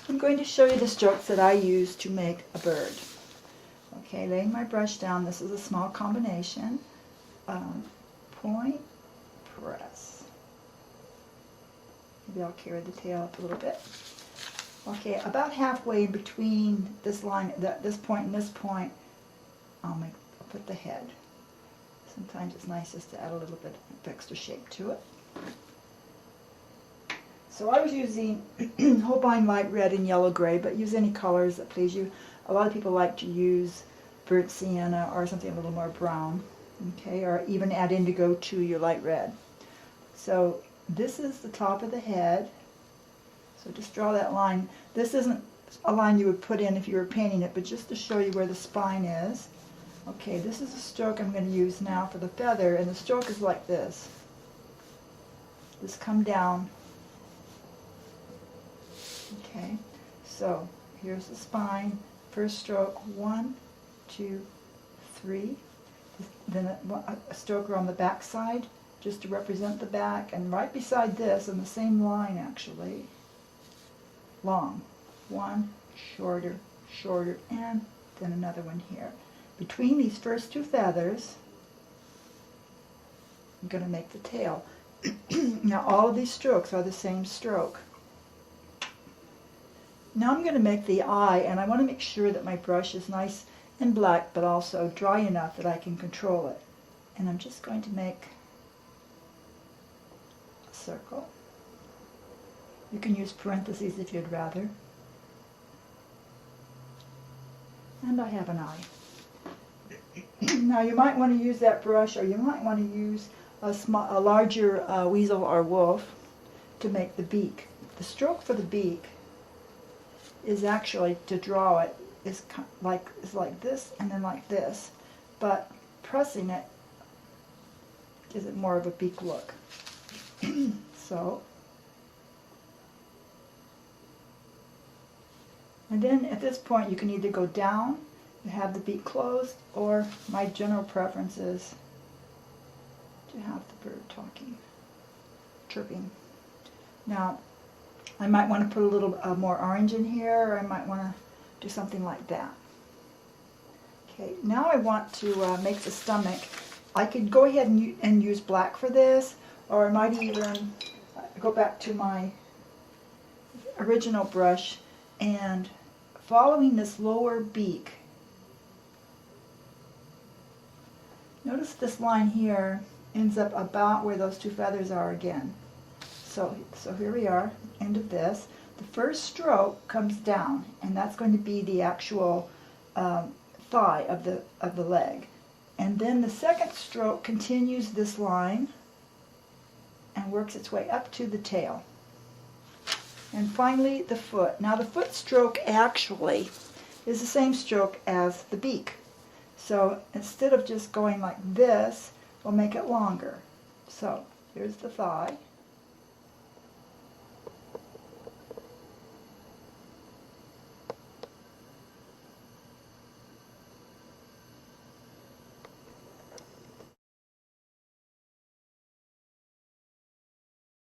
I'm going to show you the strokes that I use to make a bird. Okay, laying my brush down, this is a small combination. Point, press. Maybe I'll carry the tail up a little bit. Okay, about halfway between this line, this point and this point, I'll put the head. Sometimes it's nice just to add a little bit of extra shape to it. So I was using Holbein light red and yellow gray, but use any colors that please you. A lot of people like to use burnt sienna or something a little more brown, okay, or even add indigo to your light red. So this is the top of the head. So just draw that line. This isn't a line you would put in if you were painting it, but just to show you where the spine is. Okay, this is the stroke I'm going to use now for the feather, and the stroke is like this. Just come down. Okay, so here's the spine. First stroke, 1, 2, 3. Then a stroke around the back side, just to represent the back. And right beside this, in the same line actually, long. 1, shorter, shorter, and then another one here. Between these first two feathers, I'm going to make the tail. Now all of these strokes are the same stroke. Now I'm going to make the eye, and I want to make sure that my brush is nice and black, but also dry enough that I can control it. And I'm just going to make a circle. You can use parentheses if you'd rather. And I have an eye. Now you might want to use that brush, or you might want to use a larger weasel or wolf to make the beak. The stroke for the beak is actually, to draw it, is like this and then like this, but pressing it gives it more of a beak look. So, and then at this point you can either go down and have the beak closed, or my general preference is to have the bird talking, chirping. Now, I might want to put a little more orange in here, or I might want to do something like that. Okay, now I want to make the stomach. I could go ahead and use black for this, or I might even go back to my original brush and following this lower beak. Notice this line here ends up about where those two feathers are again. So here we are, end of this. The first stroke comes down, and that's going to be the actual thigh of the leg. And then the second stroke continues this line and works its way up to the tail. And finally the foot. Now the foot stroke actually is the same stroke as the beak. So instead of just going like this, we'll make it longer. So here's the thigh.